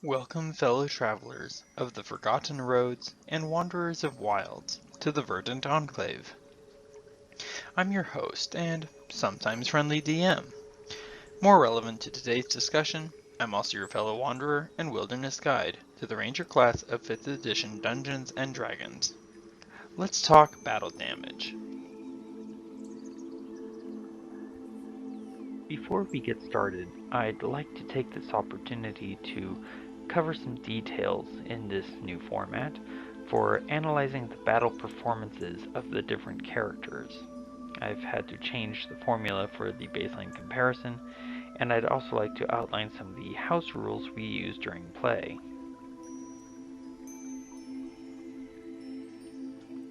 Welcome, fellow travelers of the forgotten roads and wanderers of wilds, to the Verdant Enclave. I'm your host and sometimes friendly DM. More relevant to today's discussion, I'm also your fellow wanderer and wilderness guide to the Ranger class of 5th edition Dungeons & Dragons. Let's talk battle damage. Before we get started, I'd like to take this opportunity to cover some details in this new format for analyzing the battle performances of the different characters. I've had to change the formula for the baseline comparison, and I'd also like to outline some of the house rules we use during play.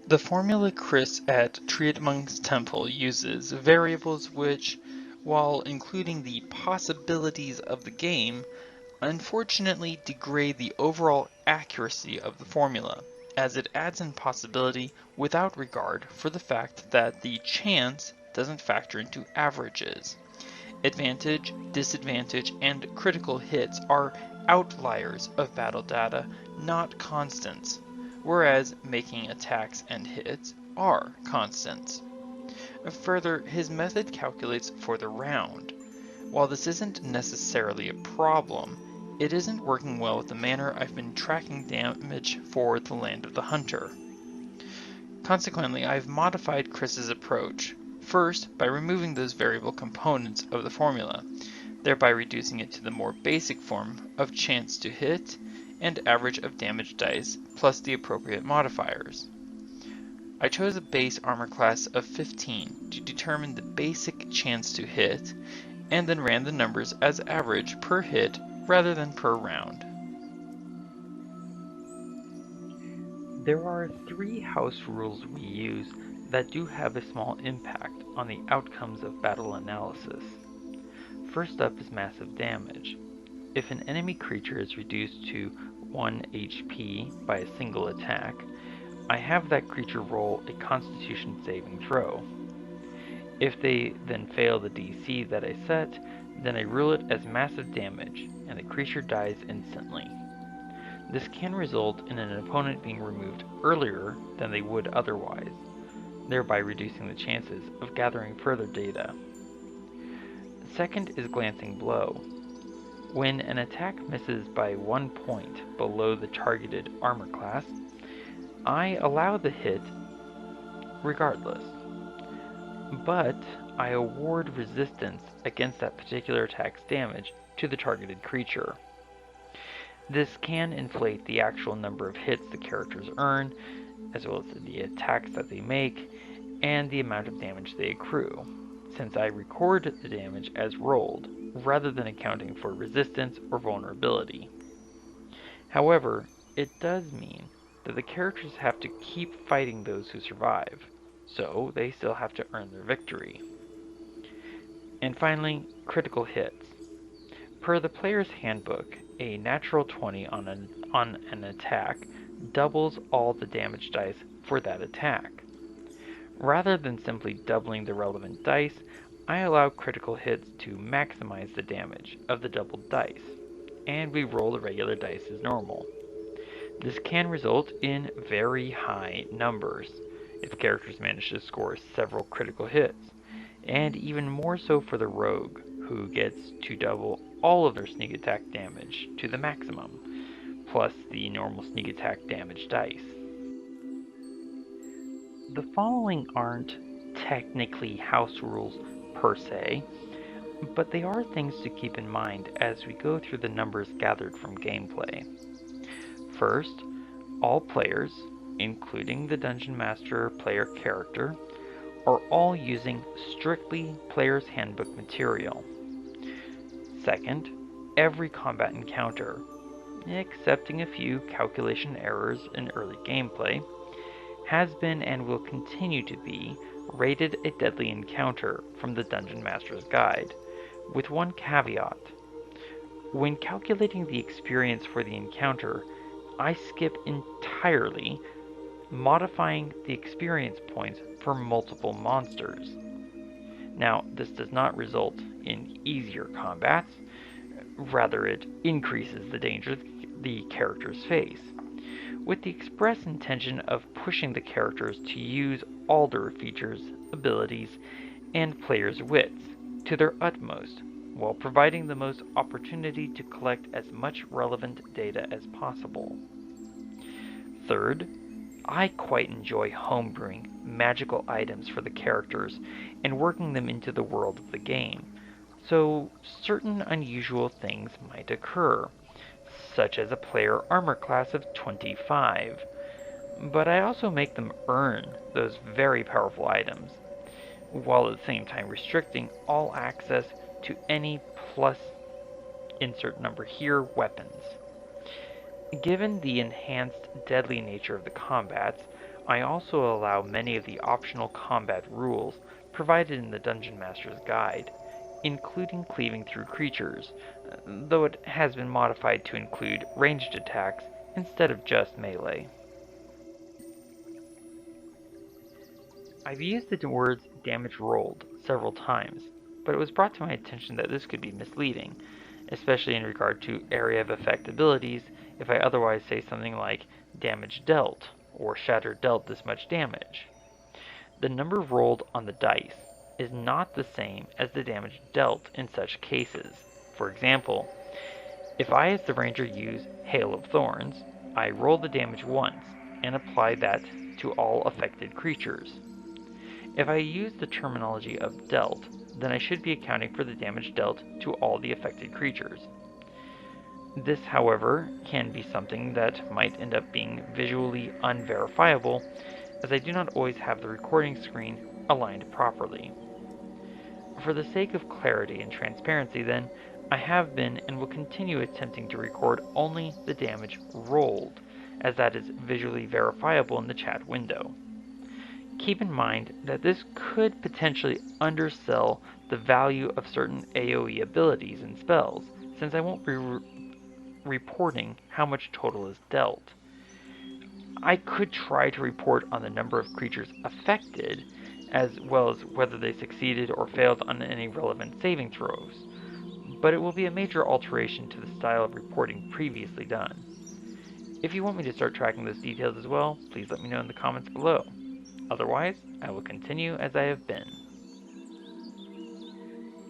The formula Chris at Treatmonk's Temple uses variables which, while including the possibilities of the game, unfortunately degrade the overall accuracy of the formula, as it adds in possibility without regard for the fact that the chance doesn't factor into averages. Advantage, disadvantage, and critical hits are outliers of battle data, not constants, whereas making attacks and hits are constants. Further, his method calculates for the round. While this isn't necessarily a problem, it isn't working well with the manner I've been tracking damage for the Land of the Hunter. Consequently, I've modified Chris's approach, first by removing those variable components of the formula, thereby reducing it to the more basic form of chance to hit and average of damage dice plus the appropriate modifiers. I chose a base armor class of 15 to determine the basic chance to hit, and then ran the numbers as average per hit rather than per round. There are 3 house rules we use that do have a small impact on the outcomes of battle analysis. First up is massive damage. If an enemy creature is reduced to 1 HP by a single attack, I have that creature roll a Constitution saving throw. If they then fail the DC that I set, then I rule it as massive damage, and the creature dies instantly. This can result in an opponent being removed earlier than they would otherwise, thereby reducing the chances of gathering further data. Second is Glancing Blow. When an attack misses by 1 point below the targeted armor class, I allow the hit regardless, but I award resistance against that particular attack's damage to the targeted creature. This can inflate the actual number of hits the characters earn, as well as the attacks that they make, and the amount of damage they accrue, since I record the damage as rolled, rather than accounting for resistance or vulnerability. However, it does mean that the characters have to keep fighting those who survive, so they still have to earn their victory. And finally, critical hits. Per the player's handbook, a natural 20 on an attack doubles all the damage dice for that attack. Rather than simply doubling the relevant dice, I allow critical hits to maximize the damage of the doubled dice, and we roll the regular dice as normal. This can result in very high numbers if characters manage to score several critical hits, and even more so for the rogue, who gets to double all of their sneak attack damage to the maximum, plus the normal sneak attack damage dice. The following aren't technically house rules per se, but they are things to keep in mind as we go through the numbers gathered from gameplay. First, all players, including the Dungeon Master player character, are all using strictly Player's Handbook material. Second, every combat encounter, excepting a few calculation errors in early gameplay, has been and will continue to be rated a deadly encounter from the Dungeon Master's Guide, with one caveat. When calculating the experience for the encounter, I skip entirely modifying the experience points for multiple monsters. Now, this does not result in easier combats, rather it increases the danger the character's face, with the express intention of pushing the characters to use all their features, abilities, and players' wits to their utmost, while providing the most opportunity to collect as much relevant data as possible. Third, I quite enjoy homebrewing magical items for the characters and working them into the world of the game, so certain unusual things might occur, such as a player armor class of 25, but I also make them earn those very powerful items, while at the same time restricting all access to any plus insert number here weapons. Given the enhanced deadly nature of the combats, I also allow many of the optional combat rules provided in the Dungeon Master's Guide, including cleaving through creatures, though it has been modified to include ranged attacks instead of just melee. I've used the words damage rolled several times, but it was brought to my attention that this could be misleading, especially in regard to area of effect abilities if I otherwise say something like damage dealt or shatter dealt this much damage. The number rolled on the dice is not the same as the damage dealt in such cases. For example, if I as the ranger use Hail of Thorns, I roll the damage once and apply that to all affected creatures. If I use the terminology of dealt, then I should be accounting for the damage dealt to all the affected creatures. This, however, can be something that might end up being visually unverifiable, as I do not always have the recording screen aligned properly. For the sake of clarity and transparency, then, I have been and will continue attempting to record only the damage rolled, as that is visually verifiable in the chat window. Keep in mind that this could potentially undersell the value of certain AoE abilities and spells, since I won't be reporting how much total is dealt. I could try to report on the number of creatures affected, as well as whether they succeeded or failed on any relevant saving throws, but it will be a major alteration to the style of reporting previously done. If you want me to start tracking those details as well, please let me know in the comments below. Otherwise, I will continue as I have been.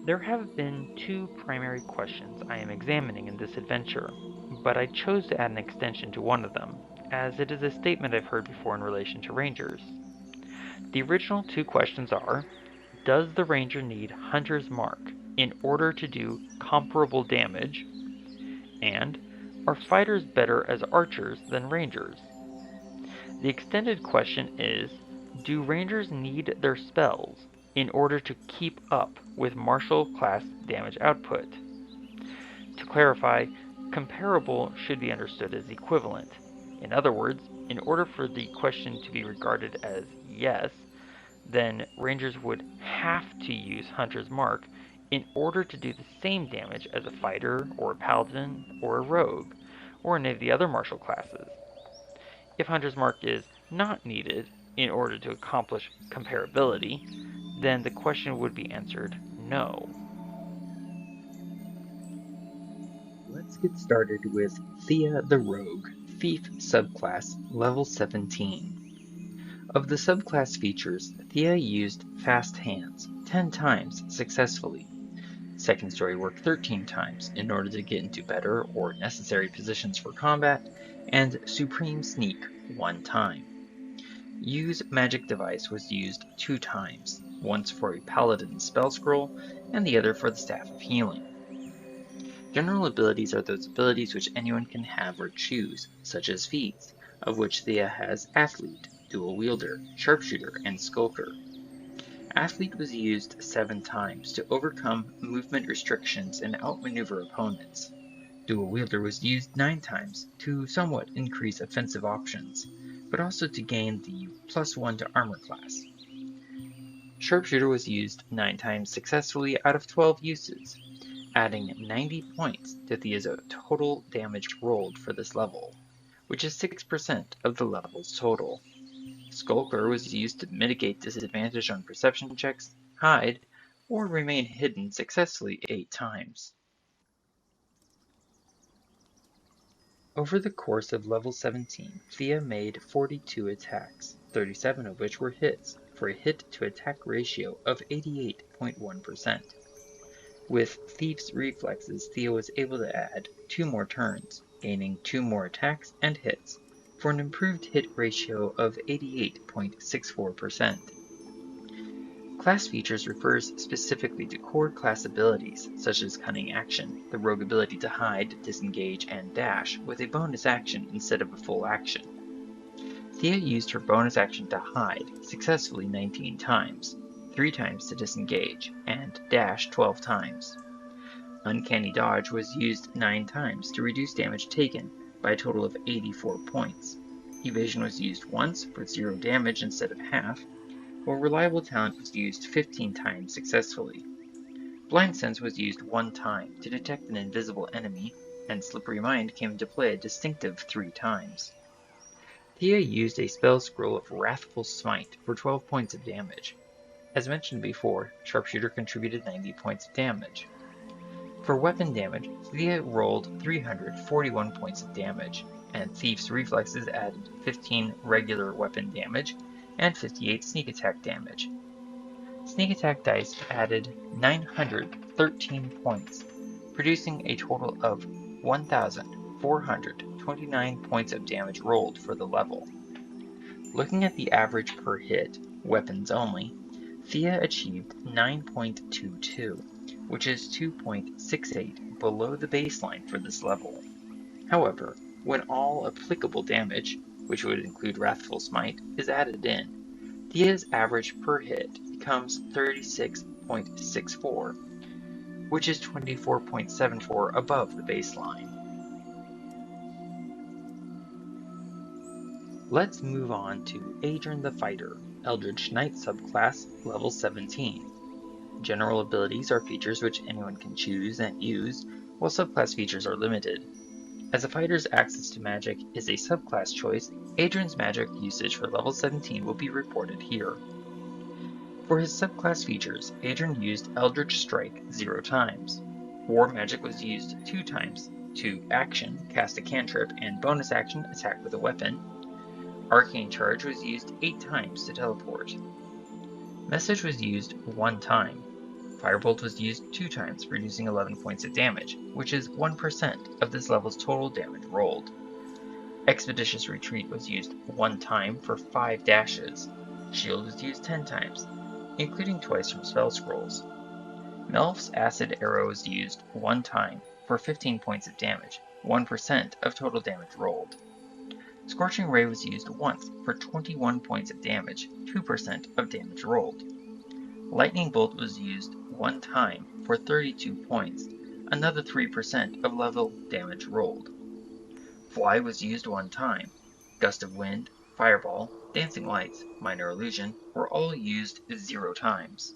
There have been two primary questions I am examining in this adventure, but I chose to add an extension to one of them, as it is a statement I've heard before in relation to rangers. The original two questions are, does the ranger need Hunter's Mark in order to do comparable damage? And, are fighters better as archers than rangers? The extended question is, do rangers need their spells in order to keep up with martial class damage output? To clarify, comparable should be understood as equivalent. In other words, in order for the question to be regarded as yes, then rangers would have to use Hunter's Mark in order to do the same damage as a fighter or a paladin or a rogue, or any of the other martial classes. If Hunter's Mark is not needed in order to accomplish comparability, then the question would be answered no. Let's get started with Thea the Rogue, Thief subclass, level 17. Of the subclass features, Thea used Fast Hands 10 times successfully, Second Story Work 13 times in order to get into better or necessary positions for combat, and Supreme Sneak 1 time. Use Magic Device was used 2 times, once for a Paladin spell scroll and the other for the Staff of Healing. General abilities are those abilities which anyone can have or choose, such as feats, of which Thea has Athlete, Dual Wielder, Sharpshooter, and Skulker. Athlete was used 7 times to overcome movement restrictions and outmaneuver opponents. Dual Wielder was used 9 times to somewhat increase offensive options, but also to gain the +1 to armor class. Sharpshooter was used 9 times successfully out of 12 uses, adding 90 points to Thea's total damage rolled for this level, which is 6% of the level's total. Skulker was used to mitigate disadvantage on perception checks, hide, or remain hidden successfully 8 times. Over the course of level 17, Thea made 42 attacks, 37 of which were hits, for a hit-to-attack ratio of 88.1%. With Thief's reflexes, Thea was able to add 2 more turns, gaining 2 more attacks and hits, for an improved hit ratio of 88.64%. Class features refers specifically to core class abilities, such as Cunning Action, the rogue ability to hide, disengage, and dash, with a bonus action instead of a full action. Thea used her bonus action to hide successfully 19 times, 3 times to disengage, and dash 12 times. Uncanny Dodge was used 9 times to reduce damage taken by a total of 84 points. Evasion was used once for 0 damage instead of half, while Reliable Talent was used 15 times successfully. Blind Sense was used 1 time to detect an invisible enemy, and Slippery Mind came into play a distinctive 3 times. Thea used a spell scroll of Wrathful Smite for 12 points of damage. As mentioned before, Sharpshooter contributed 90 points of damage. For weapon damage, Thea rolled 341 points of damage, and Thief's reflexes added 15 regular weapon damage and 58 sneak attack damage. Sneak attack dice added 913 points, producing a total of 1,429 points of damage rolled for the level. Looking at the average per hit, weapons only, Thea achieved 9.22, which is 2.68 below the baseline for this level. However, when all applicable damage, which would include Wrathful Smite, is added in, Thea's average per hit becomes 36.64, which is 24.74 above the baseline. Let's move on to Adrian the Fighter, Eldritch Knight subclass, level 17. General abilities are features which anyone can choose and use, while subclass features are limited. As a fighter's access to magic is a subclass choice, Adrian's magic usage for level 17 will be reported here. For his subclass features, Adrian used Eldritch Strike 0 times. War Magic was used 2 times, to action, cast a cantrip, and bonus action, attack with a weapon. Arcane Charge was used 8 times to teleport. Message was used 1 time. Firebolt was used 2 times, reducing 11 points of damage, which is 1% of this level's total damage rolled. Expeditious Retreat was used 1 time for 5 dashes. Shield was used 10 times, including twice from spell scrolls. Melf's Acid Arrow was used 1 time for 15 points of damage, 1% of total damage rolled. Scorching Ray was used once for 21 points of damage, 2% of damage rolled. Lightning Bolt was used 1 time for 32 points, another 3% of level damage rolled. Fly was used 1 time. Gust of Wind, Fireball, Dancing Lights, Minor Illusion were all used 0 times.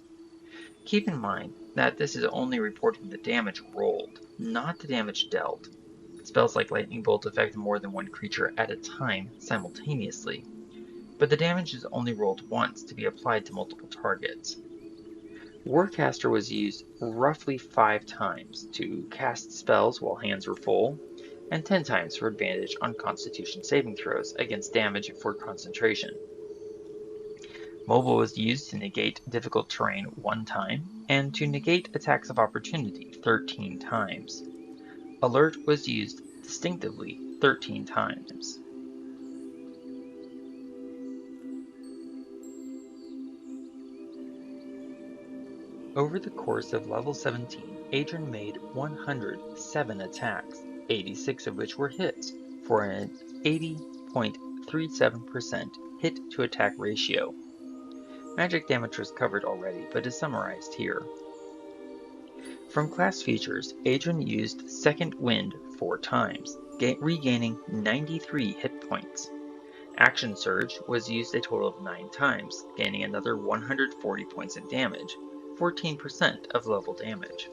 Keep in mind that this is only reporting the damage rolled, not the damage dealt. Spells like Lightning Bolt affect more than one creature at a time simultaneously, but the damage is only rolled once to be applied to multiple targets. Warcaster was used roughly 5 times to cast spells while hands were full, and 10 times for advantage on Constitution saving throws against damage for concentration. Mobile was used to negate difficult terrain 1 time, and to negate attacks of opportunity 13 times. Alert was used distinctively 13 times. Over the course of level 17, Adrian made 107 attacks, 86 of which were hits, for an 80.37% hit-to-attack ratio. Magic damage was covered already, but is summarized here. From class features, Adrian used Second Wind 4 times, regaining 93 hit points. Action Surge was used a total of 9 times, gaining another 140 points of damage, 14% of level damage.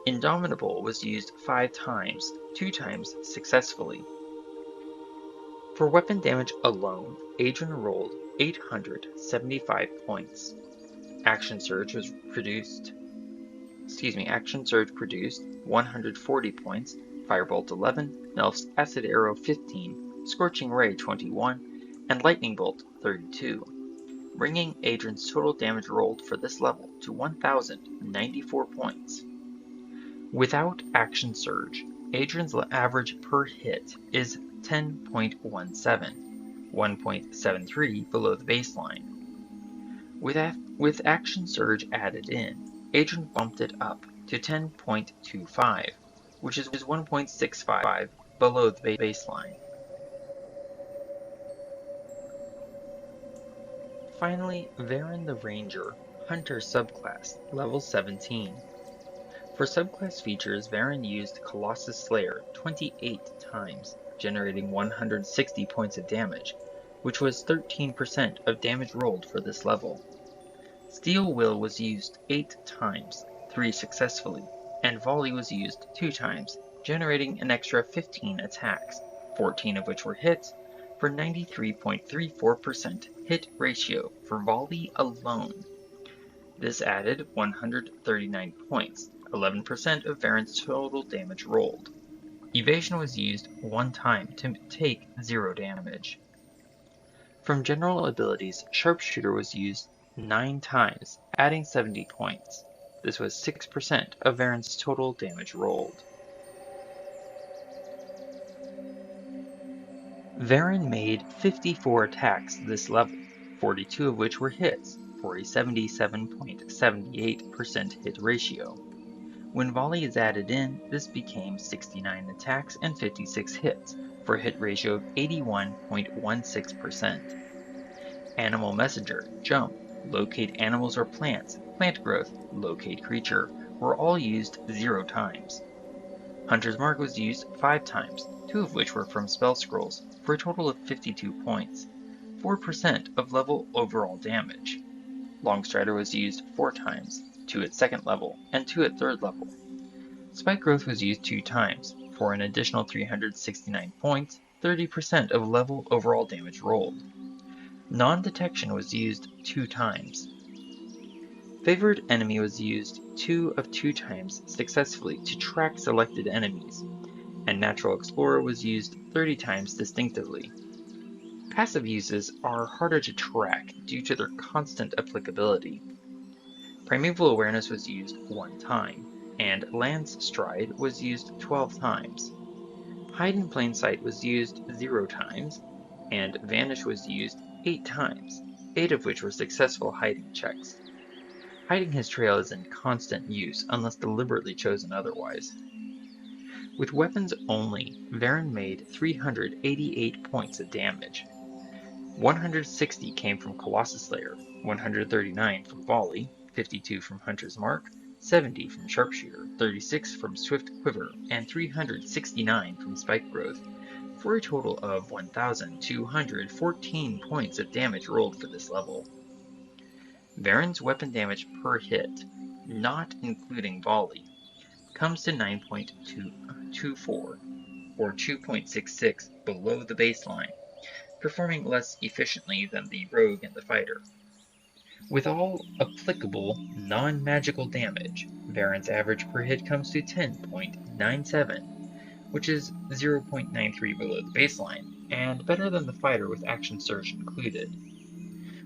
Indomitable was used 5 times, 2 times successfully. For weapon damage alone, Adrian rolled 875 points. Action Surge produced 140 points, Firebolt 11 nerfs Acid Arrow 15, Scorching Ray 21, and Lightning Bolt 32, bringing Adrian's total damage rolled for this level to 1,094 points. Without Action Surge, Adrian's average per hit is 10.17, 1.73 below the baseline. With Action Surge added in, Adrian bumped it up to 10.25, which is 1.65 below the baseline. Finally, Varen the Ranger, Hunter subclass, level 17. For subclass features, Varen used Colossus Slayer 28 times, generating 160 points of damage, which was 13% of damage rolled for this level. Steel Will was used 8 times, 3 successfully, and Volley was used 2 times, generating an extra 15 attacks, 14 of which were hits, for 93.34% hit ratio for Volley alone. This added 139 points, 11% of Varen's total damage rolled. Evasion was used 1 time to take 0 damage. From general abilities, Sharpshooter was used 9 times, adding 70 points. This was 6% of Varen's total damage rolled. Varen made 54 attacks this level, 42 of which were hits, for a 77.78% hit ratio. When Volley is added in, this became 69 attacks and 56 hits, for a hit ratio of 81.16%. Animal Messenger, Jump, Locate Animals or Plants, Plant Growth, Locate Creature were all used 0 times. Hunter's Mark was used 5 times, 2 of which were from spell scrolls, for a total of 52 points, 4% of level overall damage. Longstrider was used 4 times, 2 at 2nd level and 2 at 3rd level. Spike Growth was used 2 times, for an additional 369 points, 30% of level overall damage rolled. Non-Detection was used 2 times. Favored Enemy was used 2 of 2 times successfully to track selected enemies, and Natural Explorer was used 30 times distinctively. Passive uses are harder to track due to their constant applicability. Primeval Awareness was used 1 time, and Lance Stride was used 12 times. Hide in Plain Sight was used 0 times, and Vanish was used 8 times, 8 of which were successful hiding checks. Hiding his trail is in constant use unless deliberately chosen otherwise. With weapons only, Varen made 388 points of damage. 160 came from Colossus Slayer, 139 from Volley, 52 from Hunter's Mark, 70 from Sharpshooter, 36 from Swift Quiver, and 369 from Spike Growth, for a total of 1,214 points of damage rolled for this level. Varen's weapon damage per hit, not including Volley, comes to 9.24, or 2.66 below the baseline, performing less efficiently than the Rogue and the Fighter. With all applicable non-magical damage, Varen's average per hit comes to 10.97, which is 0.93 below the baseline, and better than the Fighter with Action Surge included.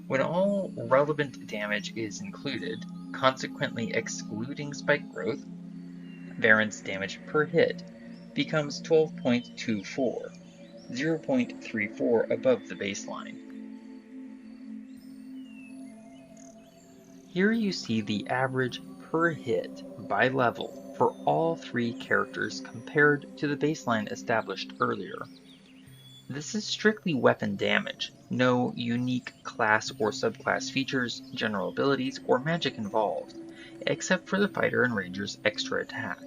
When all relevant damage is included, consequently excluding Spike Growth, Varen's damage per hit becomes 12.24, 0.34 above the baseline. Here you see the average per hit by level for all 3 characters compared to the baseline established earlier. This is strictly weapon damage, no unique class or subclass features, general abilities, or magic involved, except for the Fighter and Ranger's extra attack.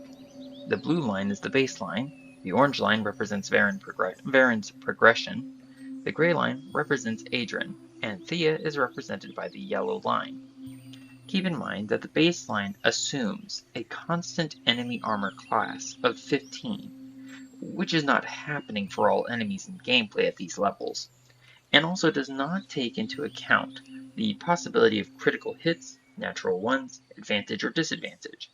The blue line is the baseline, the orange line represents Varen's progression, the gray line represents Adrian, and Thea is represented by the yellow line. Keep in mind that the baseline assumes a constant enemy armor class of 15, which is not happening for all enemies in gameplay at these levels, and also does not take into account the possibility of critical hits, natural ones, advantage or disadvantage.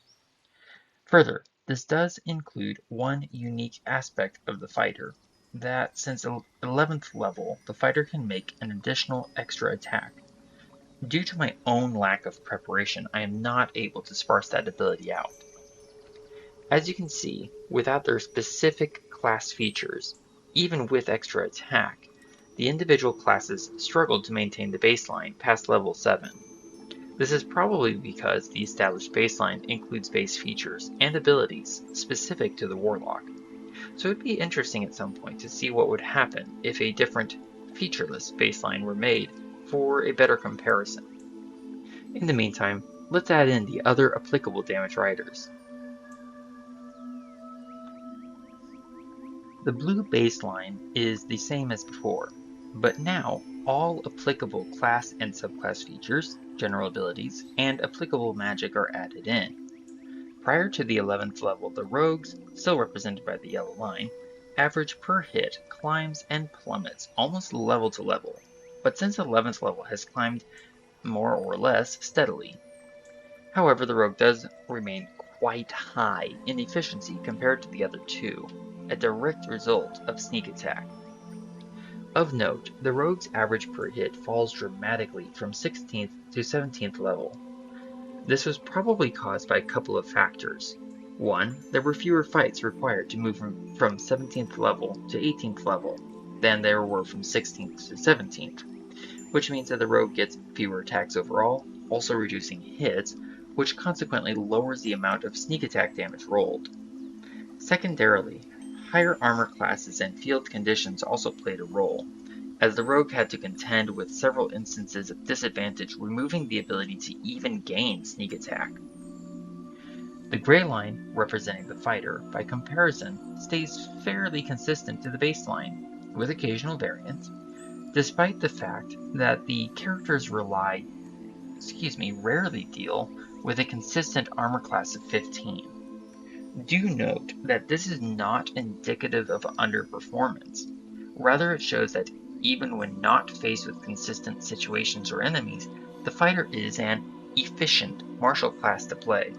Further, This does include one unique aspect of the fighter, that since 11th level, the fighter can make an additional extra attack. Due to my own lack of preparation, I am not able to sparse that ability out. As you can see, without their specific class features, even with extra attack, the individual classes struggled to maintain the baseline past level 7. This is probably because the established baseline includes base features and abilities specific to the Warlock, so it would be interesting at some point to see what would happen if a different featureless baseline were made for a better comparison. In the meantime, let's add in the other applicable damage riders. The blue baseline is the same as before, but now all applicable class and subclass features, general abilities, and applicable magic are added in. Prior to the 11th level, the rogues, still represented by the yellow line, average per hit climbs and plummets almost level to level, but since 11th level has climbed more or less steadily. However, the rogue does remain quite high in efficiency compared to the other two, a direct result of sneak attack. Of note, the rogue's average per hit falls dramatically from 16th to 17th level. This was probably caused by a couple of factors. One, there were fewer fights required to move from 17th level to 18th level than there were from 16th to 17th, which means that the rogue gets fewer attacks overall, also reducing hits, which consequently lowers the amount of sneak attack damage rolled. Secondarily, higher armor classes and field conditions also played a role, as the rogue had to contend with several instances of disadvantage, removing the ability to even gain sneak attack. The gray line, representing the fighter, by comparison, stays fairly consistent to the baseline, with occasional variance, despite the fact that the characters rarely deal with a consistent armor class of 15. Do note that this is not indicative of underperformance. Rather, it shows that even when not faced with consistent situations or enemies, the fighter is an efficient martial class to play.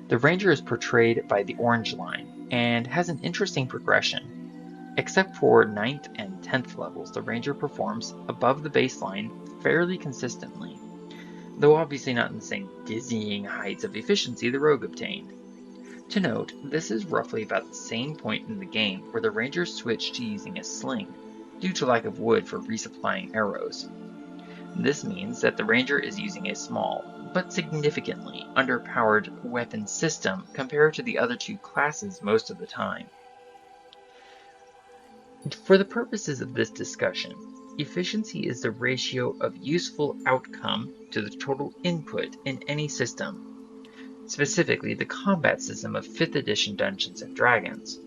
The Ranger is portrayed by the orange line, and has an interesting progression. Except for 9th and 10th levels, the Ranger performs above the baseline fairly consistently, though obviously not in the same dizzying heights of efficiency the Rogue obtained. To note, this is roughly about the same point in the game where the Ranger switched to using a sling, due to lack of wood for resupplying arrows. This means that the Ranger is using a small, but significantly underpowered weapon system compared to the other two classes most of the time. For the purposes of this discussion, efficiency is the ratio of useful outcome to the total input in any system, specifically the combat system of 5th edition Dungeons & Dragons.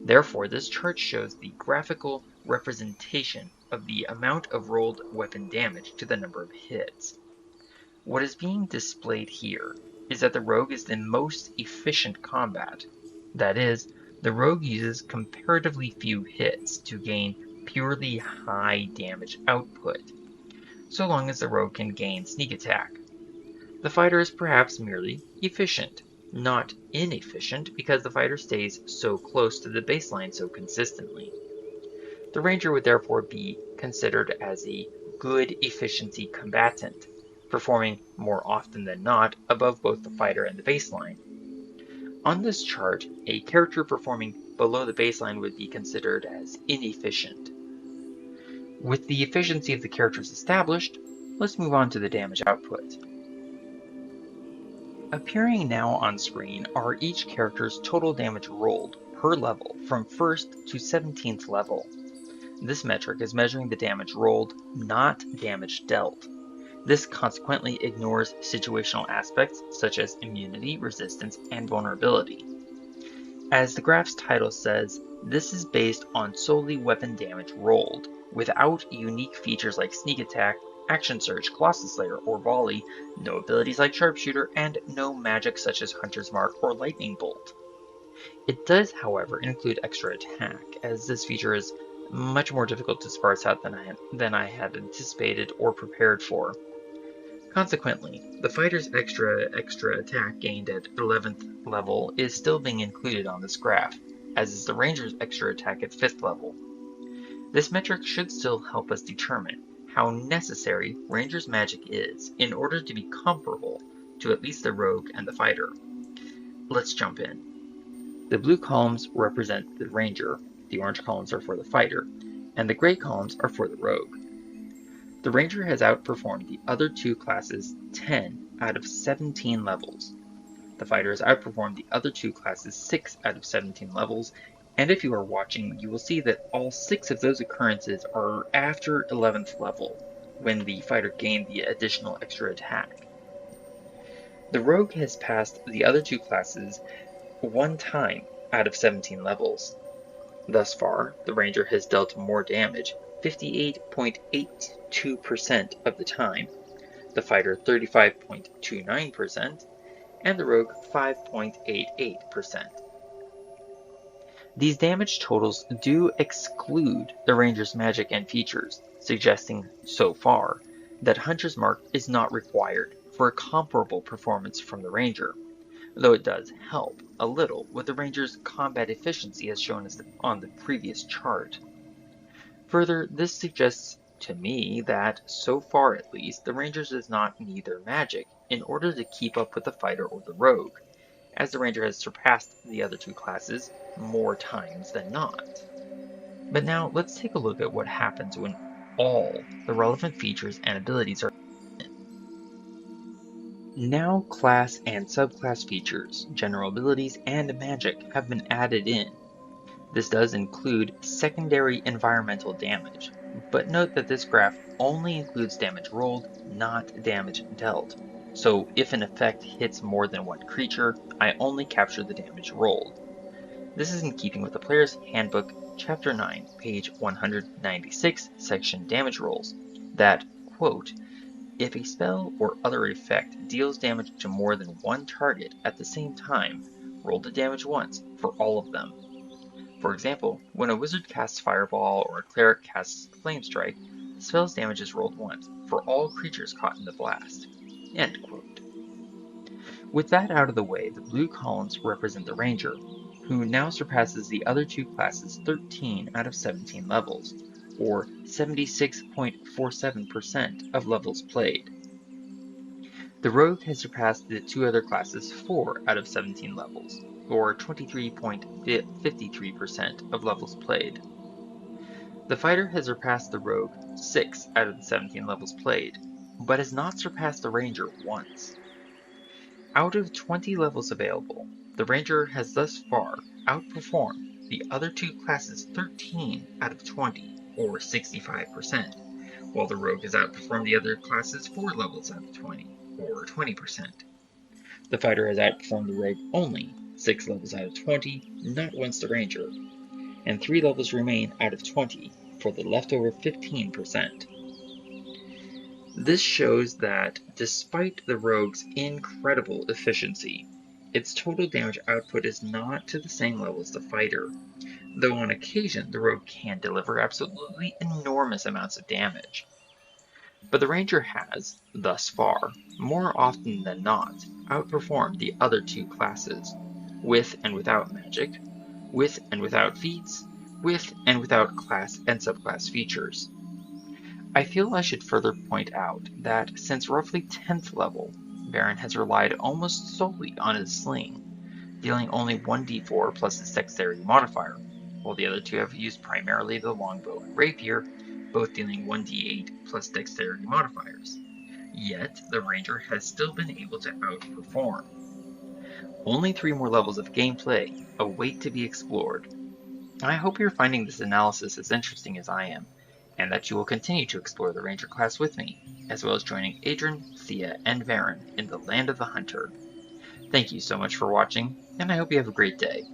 Therefore, this chart shows the graphical representation of the amount of rolled weapon damage to the number of hits. What is being displayed here is that the Rogue is the most efficient combat. That is, the Rogue uses comparatively few hits to gain purely high damage output, so long as the Rogue can gain sneak attack. The fighter is perhaps merely efficient, not inefficient, because the fighter stays so close to the baseline so consistently. The Ranger would therefore be considered as a good efficiency combatant, performing more often than not above both the fighter and the baseline. On this chart, a character performing below the baseline would be considered as inefficient. With the efficiency of the characters established, let's move on to the damage output. Appearing now on screen are each character's total damage rolled per level from 1st to 17th level. This metric is measuring the damage rolled, not damage dealt. This consequently ignores situational aspects such as immunity, resistance, and vulnerability. As the graph's title says, this is based on solely weapon damage rolled, without unique features like sneak attack, action surge, Colossus Slayer, or volley, no abilities like sharpshooter, and no magic such as Hunter's Mark or Lightning Bolt. It does, however, include extra attack, as this feature is much more difficult to sparse out than I had anticipated or prepared for. Consequently, the fighter's extra attack gained at 11th level is still being included on this graph, as is the ranger's extra attack at 5th level. This metric should still help us determine how necessary ranger's magic is in order to be comparable to at least the rogue and the fighter. Let's jump in. The blue columns represent the ranger, the orange columns are for the fighter, and the gray columns are for the rogue. The ranger has outperformed the other two classes 10 out of 17 levels. The fighter has outperformed the other two classes 6 out of 17 levels, and if you are watching, you will see that all 6 of those occurrences are after 11th level, when the fighter gained the additional extra attack. The rogue has passed the other two classes 1 time out of 17 levels. Thus far, the ranger has dealt more damage 58.82% of the time, the fighter 35.29%, and the rogue 5.88%. These damage totals do exclude the ranger's magic and features, suggesting so far that Hunter's Mark is not required for a comparable performance from the ranger, though it does help a little with the ranger's combat efficiency as shown on the previous chart. Further, this suggests to me that, so far at least, the ranger does not need their magic in order to keep up with the fighter or the rogue, as the ranger has surpassed the other two classes more times than not. But now let's take a look at what happens when all the relevant features and abilities are in. Now class and subclass features, general abilities, and magic have been added in. This does include secondary environmental damage, but note that this graph only includes damage rolled, not damage dealt. So if an effect hits more than one creature, I only capture the damage rolled. This is in keeping with the Player's Handbook, Chapter 9, page 196, section Damage Rolls, that, quote, if a spell or other effect deals damage to more than one target at the same time, roll the damage once for all of them. For example, when a wizard casts Fireball or a cleric casts Flame Strike, the spell's damage is rolled once for all creatures caught in the blast. End quote. With that out of the way, the blue columns represent the ranger, who now surpasses the other two classes 13 out of 17 levels, or 76.47% of levels played. The rogue has surpassed the two other classes 4 out of 17 levels, or 23.53% of levels played. The fighter has surpassed the rogue 6 out of the 17 levels played, but has not surpassed the ranger once. Out of 20 levels available, the ranger has thus far outperformed the other two classes 13 out of 20, or 65%, while the rogue has outperformed the other classes 4 levels out of 20, or 20%. The fighter has outperformed the rogue only 6 levels out of 20, not once the ranger, and 3 levels remain out of 20 for the leftover 15%. This shows that, despite the rogue's incredible efficiency, its total damage output is not to the same level as the fighter, though on occasion the rogue can deliver absolutely enormous amounts of damage. But the ranger has, thus far, more often than not, outperformed the other two classes, with and without magic, with and without feats, with and without class and subclass features. I feel I should further point out that since roughly 10th level, Baron has relied almost solely on his sling, dealing only 1d4 plus his dexterity modifier, while the other two have used primarily the longbow and rapier, both dealing 1d8 plus dexterity modifiers. Yet, the ranger has still been able to outperform. Only 3 more levels of gameplay await to be explored. I hope you're finding this analysis as interesting as I am, and that you will continue to explore the ranger class with me, as well as joining Adrian, Thea, and Varen in the Land of the Hunter. Thank you so much for watching, and I hope you have a great day.